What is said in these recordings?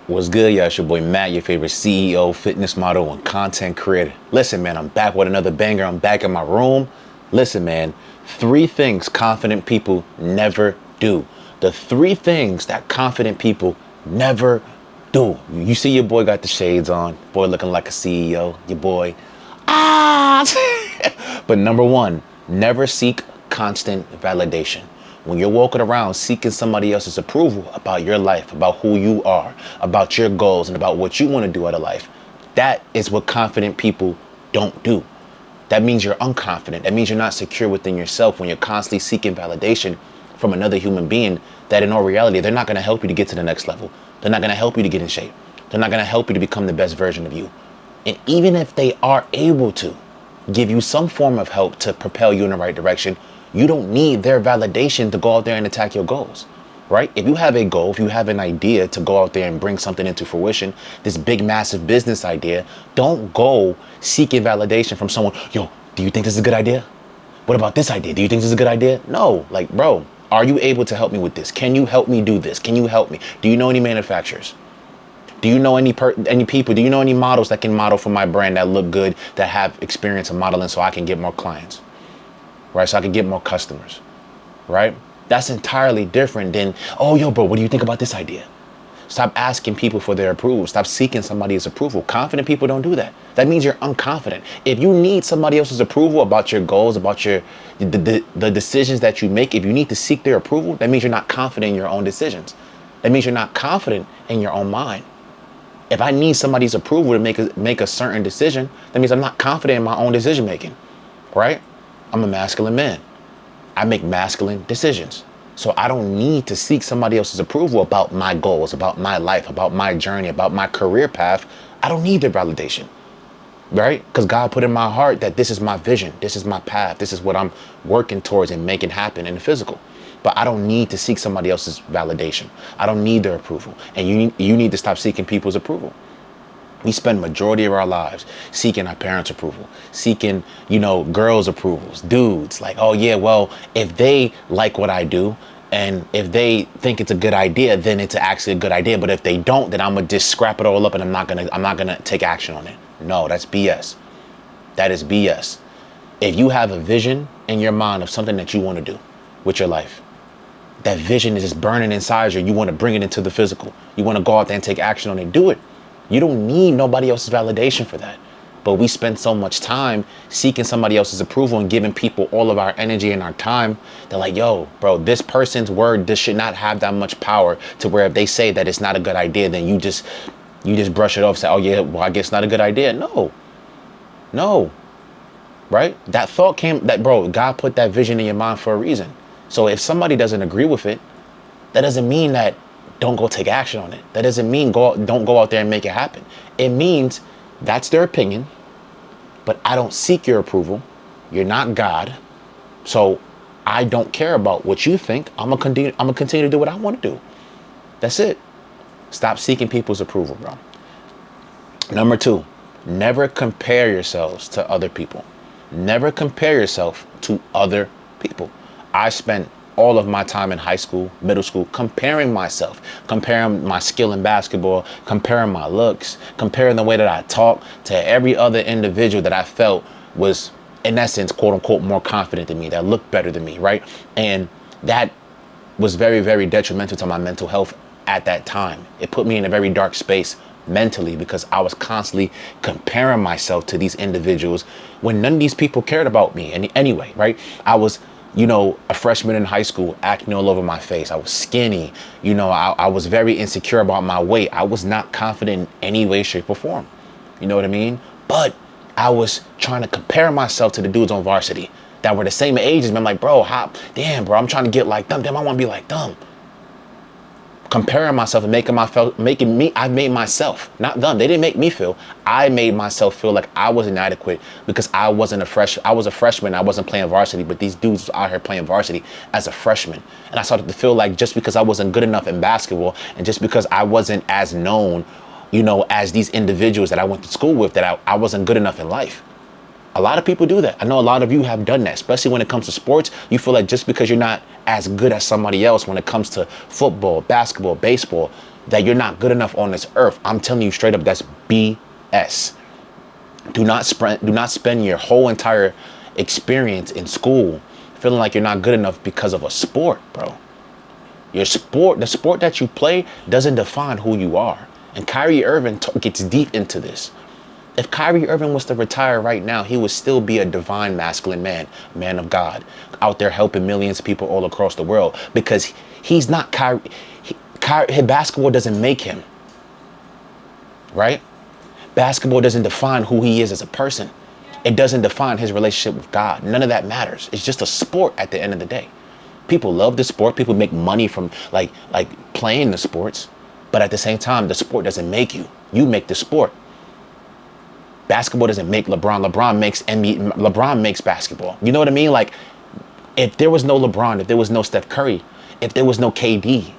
What's good, y'all? It's your boy Matt, your favorite CEO, fitness model, and content creator. Listen, man, I'm back with another banger. I'm back in my room. Listen, man, 3 things confident people never do. The 3 things that confident people never do. You see your boy got the shades on, boy looking like a CEO, your boy. But number 1, never seek constant validation. When you're walking around seeking somebody else's approval about your life, about who you are, about your goals, and about what you want to do out of life, that is what confident people don't do. That means you're unconfident. That means you're not secure within yourself when you're constantly seeking validation from another human being that in all reality, they're not going to help you to get to the next level. They're not going to help you to get in shape. They're not going to help you to become the best version of you. And even if they are able to give you some form of help to propel you in the right direction, you don't need their validation to go out there and attack your goals, right? If you have a goal, if you have an idea to go out there and bring something into fruition, this big, massive business idea, don't go seeking validation from someone. Yo, do you think this is a good idea? What about this idea? Do you think this is a good idea? No, like, bro, are you able to help me with this? Can you help me do this? Can you help me? Do you know any manufacturers? Do you know any people? Do you know any models that can model for my brand that look good, that have experience in modeling so I can get more clients? Right? So I can get more customers, right? That's entirely different than, oh, yo, bro, what do you think about this idea? Stop asking people for their approval. Stop seeking somebody's approval. Confident people don't do that. That means you're unconfident. If you need somebody else's approval about your goals, about the decisions that you make, if you need to seek their approval, that means you're not confident in your own decisions. That means you're not confident in your own mind. If I need somebody's approval to make a certain decision, that means I'm not confident in my own decision making, right? I'm a masculine man. I make masculine decisions. So I don't need to seek somebody else's approval about my goals, about my life, about my journey, about my career path. I don't need their validation, right? Because God put in my heart that this is my vision. This is my path. This is what I'm working towards and making happen in the physical. But I don't need to seek somebody else's validation. I don't need their approval. And you need to stop seeking people's approval. We spend majority of our lives seeking our parents' approval, seeking, girls' approvals, dudes. Like, oh yeah, well, if they like what I do and if they think it's a good idea, then it's actually a good idea. But if they don't, then I'm gonna just scrap it all up and I'm not gonna take action on it. No, that's BS. That is BS. If you have a vision in your mind of something that you want to do with your life, that vision is just burning inside you. You want to bring it into the physical. You want to go out there and take action on it. Do it. You don't need nobody else's validation for that. But we spend so much time seeking somebody else's approval and giving people all of our energy and our time. They're like, yo, bro, this person's word, this should not have that much power to where if they say that it's not a good idea, then you just brush it off and say, oh yeah, well, I guess not a good idea. No, right? That thought bro, God put that vision in your mind for a reason. So if somebody doesn't agree with it, that doesn't mean that don't go take action on it. That doesn't mean don't go out there and make it happen. It means that's their opinion, but I don't seek your approval. You're not God. So I don't care about what you think. I'm gonna continue to do what I want to do. That's it. Stop seeking people's approval, bro. Number 2, never compare yourselves to other people. Never compare yourself to other people. I spent all of my time in high school, middle school, comparing myself, comparing my skill in basketball, comparing my looks, comparing the way that I talk to every other individual that I felt was, in essence, quote unquote, more confident than me, that looked better than me, right? And that was very, very detrimental to my mental health at that time. It put me in a very dark space mentally because I was constantly comparing myself to these individuals when none of these people cared about me anyway, right? I was a freshman in high school, acne all over my face. I was skinny. I was very insecure about my weight. I was not confident in any way, shape, or form. You know what I mean? But I was trying to compare myself to the dudes on varsity that were the same age as me. I'm like, bro, damn, bro, I'm trying to get like them. Damn, I want to be like them. Comparing myself and I made myself, not them. They didn't make me feel. I made myself feel like I was inadequate because I was a freshman. I wasn't playing varsity, but these dudes were out here playing varsity as a freshman. And I started to feel like just because I wasn't good enough in basketball and just because I wasn't as known, as these individuals that I went to school with, that I wasn't good enough in life. A lot of people do that. I know a lot of you have done that, especially when it comes to sports. You feel like just because you're not as good as somebody else when it comes to football, basketball, baseball, that you're not good enough on this earth. I'm telling you straight up, that's BS. Do not spend your whole entire experience in school feeling like you're not good enough because of a sport, bro. The sport that you play doesn't define who you are. And Kyrie Irving gets deep into this. If Kyrie Irving was to retire right now, he would still be a divine masculine man of God, out there helping millions of people all across the world, because he's not Kyrie. His basketball doesn't make him, right? Basketball doesn't define who he is as a person. It doesn't define his relationship with God. None of that matters. It's just a sport at the end of the day. People love the sport. People make money from like playing the sports. But at the same time, the sport doesn't make you. You make the sport. Basketball doesn't make LeBron. LeBron makes NBA. LeBron makes basketball. You know what I mean? Like, if there was no LeBron, if there was no Steph Curry, if there was no KD,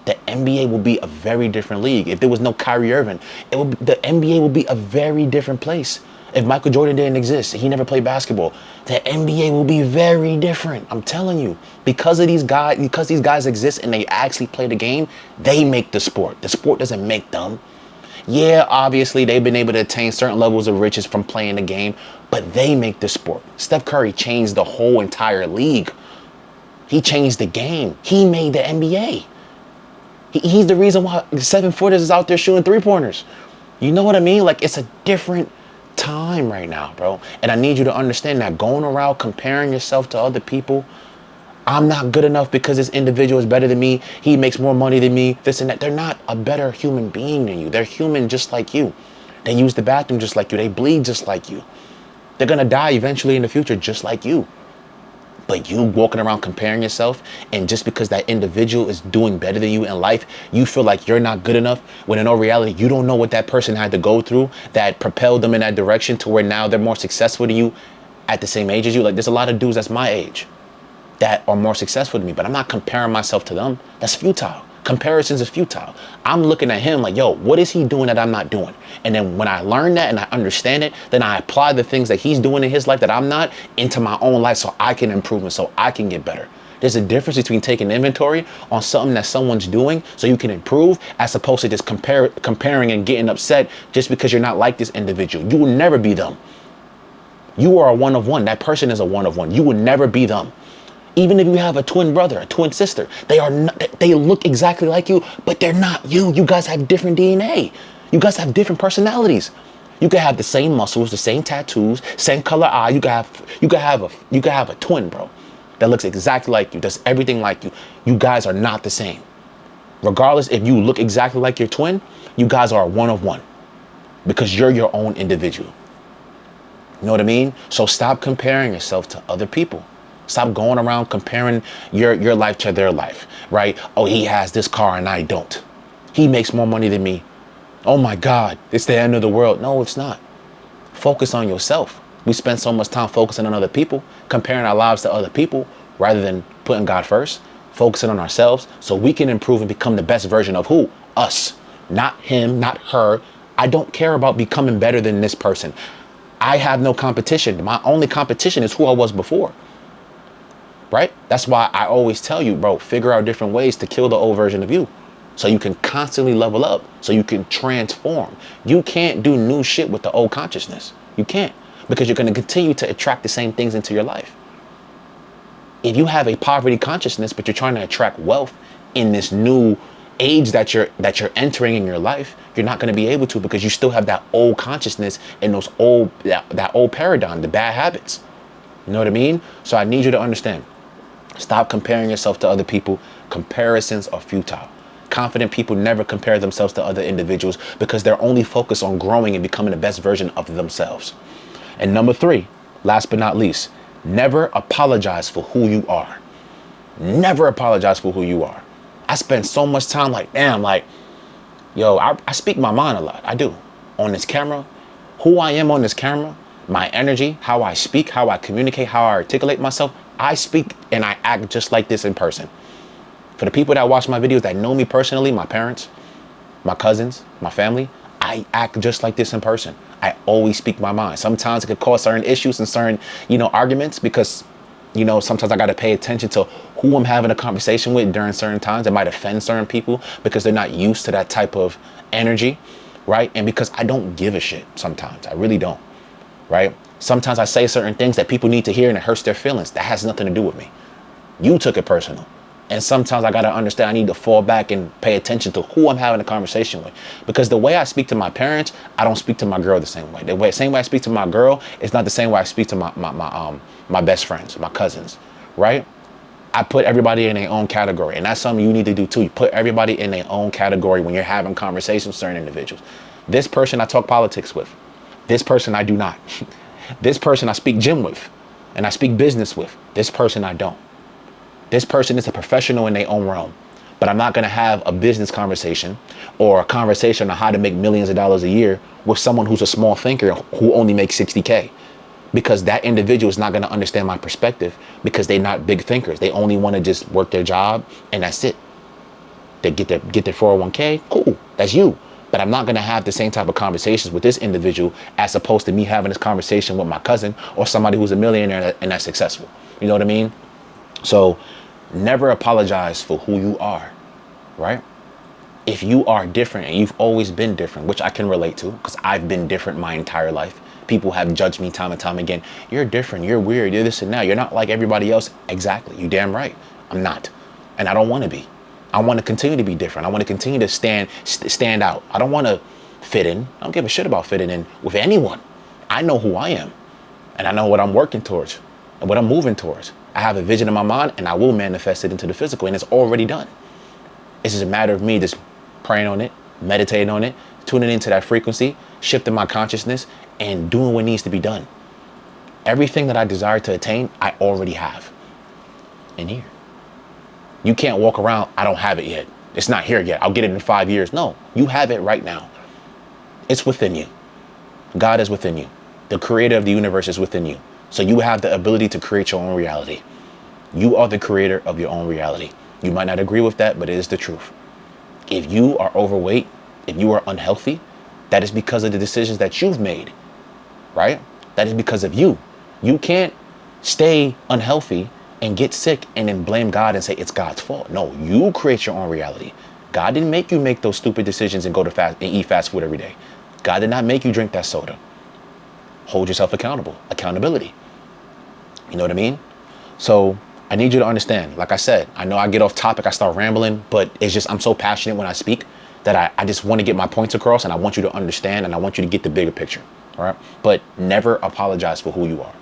the NBA would be a very different league. If there was no Kyrie Irving, the NBA would be a very different place. If Michael Jordan didn't exist, he never played basketball, the NBA will be very different. I'm telling you, because these guys exist and they actually play the game, they make the sport. The sport doesn't make them. Yeah, obviously they've been able to attain certain levels of riches from playing the game, but they make the sport. Steph Curry changed the whole entire league. He changed the game. He made the NBA. He's the reason why 7-footers is out there shooting 3-pointers. You know what I mean? Like, it's a different time right now, bro. And I need you to understand that going around comparing yourself to other people, I'm not good enough because this individual is better than me, he makes more money than me, this and that. They're not a better human being than you. They're human just like you. They use the bathroom just like you. They bleed just like you. They're gonna die eventually in the future just like you. But you walking around comparing yourself, and just because that individual is doing better than you in life, you feel like you're not good enough, when in all reality, you don't know what that person had to go through that propelled them in that direction to where now they're more successful than you at the same age as you. Like, there's a lot of dudes that's my age that are more successful than me, but I'm not comparing myself to them. That's futile. Comparisons is futile. I'm looking at him like, yo, what is he doing that I'm not doing? And then when I learn that and I understand it, then I apply the things that he's doing in his life that I'm not into my own life, so I can improve and so I can get better. There's a difference between taking inventory on something that someone's doing so you can improve, as opposed to just comparing and getting upset just because you're not like this individual. You will never be them. You are a one of one. That person is a one of one. You will never be them. Even if you have a twin brother, a twin sister, they look exactly like you, but they're not you. You guys have different DNA. You guys have different personalities. You can have the same muscles, the same tattoos, same color eye. You can have a twin, bro, that looks exactly like you, does everything like you. You guys are not the same. Regardless if you look exactly like your twin, you guys are a one of one, because you're your own individual. You know what I mean? So stop comparing yourself to other people. Stop going around comparing your life to their life, right? Oh, he has this car and I don't. He makes more money than me. Oh my God, it's the end of the world. No, it's not. Focus on yourself. We spend so much time focusing on other people, comparing our lives to other people, rather than putting God first, focusing on ourselves so we can improve and become the best version of who? Us. Not him, not her. I don't care about becoming better than this person. I have no competition. My only competition is who I was before. Right? That's why I always tell you, bro, figure out different ways to kill the old version of you so you can constantly level up, so you can transform. You can't do new shit with the old consciousness. You can't, because you're going to continue to attract the same things into your life. If you have a poverty consciousness, but you're trying to attract wealth in this new age that you're entering in your life, you're not going to be able to, because you still have that old consciousness and that old paradigm, the bad habits. You know what I mean? So I need you to understand. Stop comparing yourself to other people. Comparisons are futile. Confident people never compare themselves to other individuals, because they're only focused on growing and becoming the best version of themselves. And number 3, last but not least, never apologize for who you are. Never apologize for who you are. I spend so much time like, damn, like, yo, I speak my mind a lot. I do. On this camera, who I am on this camera, my energy, how I speak, how I communicate, how I articulate myself. I speak and I act just like this in person. For the people that watch my videos that know me personally, my parents, my cousins, my family, I act just like this in person. I always speak my mind. Sometimes it could cause certain issues and certain, arguments, because, sometimes I got to pay attention to who I'm having a conversation with during certain times. It might offend certain people because they're not used to that type of energy, right? And because I don't give a shit sometimes. I really don't, right? Sometimes I say certain things that people need to hear and it hurts their feelings. That has nothing to do with me. You took it personal. And sometimes I got to understand I need to fall back and pay attention to who I'm having a conversation with. Because the way I speak to my parents, I don't speak to my girl the same way. The same way I speak to my girl is not the same way I speak to my best friends, my cousins, right? I put everybody in their own category. And that's something you need to do too. You put everybody in their own category when you're having conversations with certain individuals. This person I talk politics with. This person I do not. This person I speak gym with and I speak business with. This person I don't. This person is a professional in their own realm, but I'm not going to have a business conversation or a conversation on how to make millions of dollars a year with someone who's a small thinker who only makes 60K, because that individual is not going to understand my perspective because they're not big thinkers. They only want to just work their job and that's it. They get their 401k. Cool. That's you. But I'm not going to have the same type of conversations with this individual as opposed to me having this conversation with my cousin or somebody who's a millionaire and that's successful. You know what I mean? So never apologize for who you are, right? If you are different and you've always been different, which I can relate to because I've been different my entire life. People have judged me time and time again. You're different. You're weird. You're this and that. You're not like everybody else. Exactly. You damn right. I'm not. And I don't want to be. I want to continue to be different. I want to continue to stand out. I don't want to fit in. I don't give a shit about fitting in with anyone. I know who I am and I know what I'm working towards and what I'm moving towards. I have a vision in my mind and I will manifest it into the physical, and it's already done. It's just a matter of me just praying on it, meditating on it, tuning into that frequency, shifting my consciousness and doing what needs to be done. Everything that I desire to attain, I already have in here. You can't walk around, I don't have it yet. It's not here yet. I'll get it in 5 years. No, you have it right now. It's within you. God is within you. The creator of the universe is within you. So you have the ability to create your own reality. You are the creator of your own reality. You might not agree with that, but it is the truth. If you are overweight, if you are unhealthy, that is because of the decisions that you've made, right? That is because of you. You can't stay unhealthy and get sick and then blame God and say it's God's fault. No, you create your own reality. God didn't make you make those stupid decisions and go to fast and eat fast food every day. God did not make you drink that soda. Hold yourself accountable. Accountability. You know what I mean? So I need you to understand, like I said, I know I get off topic, I start rambling, but it's just, I'm so passionate when I speak that I just want to get my points across, and I want you to understand, and I want you to get the bigger picture. All right. But never apologize for who you are.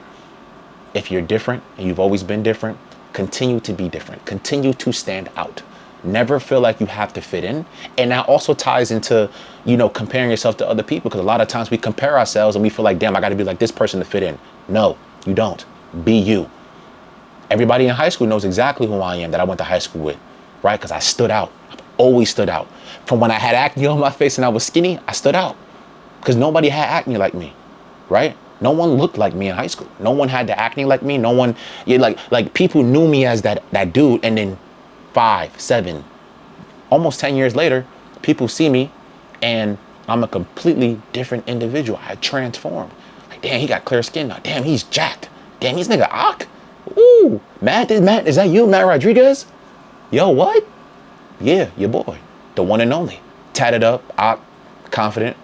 If you're different and you've always been different, continue to be different. Continue to stand out. Never feel like you have to fit in. And that also ties into, comparing yourself to other people, because a lot of times we compare ourselves and we feel like, damn, I got to be like this person to fit in. No, you don't. Be you. Everybody in high school knows exactly who I am that I went to high school with, right? Because I stood out. I've always stood out. From when I had acne on my face and I was skinny, I stood out because nobody had acne like me, right? No one looked like me in high school. No one had the acne like me. No one, like people knew me as that dude. And then 5, 7, almost 10 years later, people see me and I'm a completely different individual. I transformed. Like, damn, he got clear skin now. Damn, he's jacked. Damn, he's nigga Ak. Ooh, Matt, is that you, Matt Rodriguez? Yo, what? Yeah, your boy, the one and only. Tatted up, Ak, confident,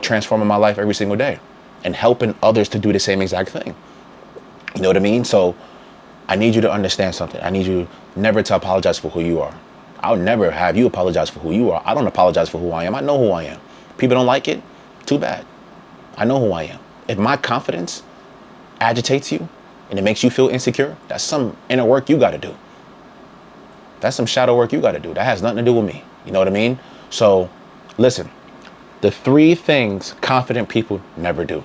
transforming my life every single day and helping others to do the same exact thing. You know what I mean? So I need you to understand something. I need you never to apologize for who you are. I'll never have you apologize for who you are. I don't apologize for who I am. I know who I am. People don't like it. Too bad. I know who I am. If my confidence agitates you and it makes you feel insecure, that's some inner work you got to do. That's some shadow work you got to do. That has nothing to do with me. You know what I mean? So listen, the 3 things confident people never do.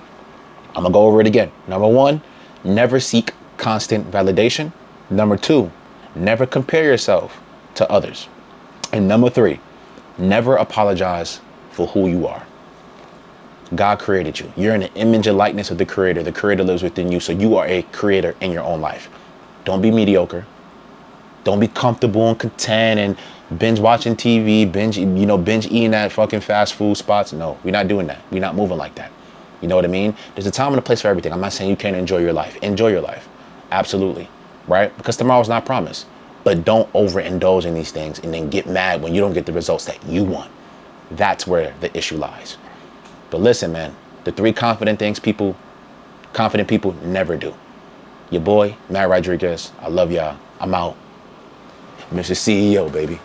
I'm going to go over it again. Number 1, never seek constant validation. Number 2, never compare yourself to others. And number 3, never apologize for who you are. God created you. You're in the image and likeness of the creator. The creator lives within you. So you are a creator in your own life. Don't be mediocre. Don't be comfortable and content and binge watching TV, binge eating at fucking fast food spots. No, we're not doing that. We're not moving like that. You know what I mean? There's a time and a place for everything. I'm not saying you can't enjoy your life. Enjoy your life. Absolutely. Right? Because tomorrow's not promised. But don't overindulge in these things and then get mad when you don't get the results that you want. That's where the issue lies. But listen, man, the three confident people never do. Your boy, Matt Rodriguez. I love y'all. I'm out. Mr. CEO, baby.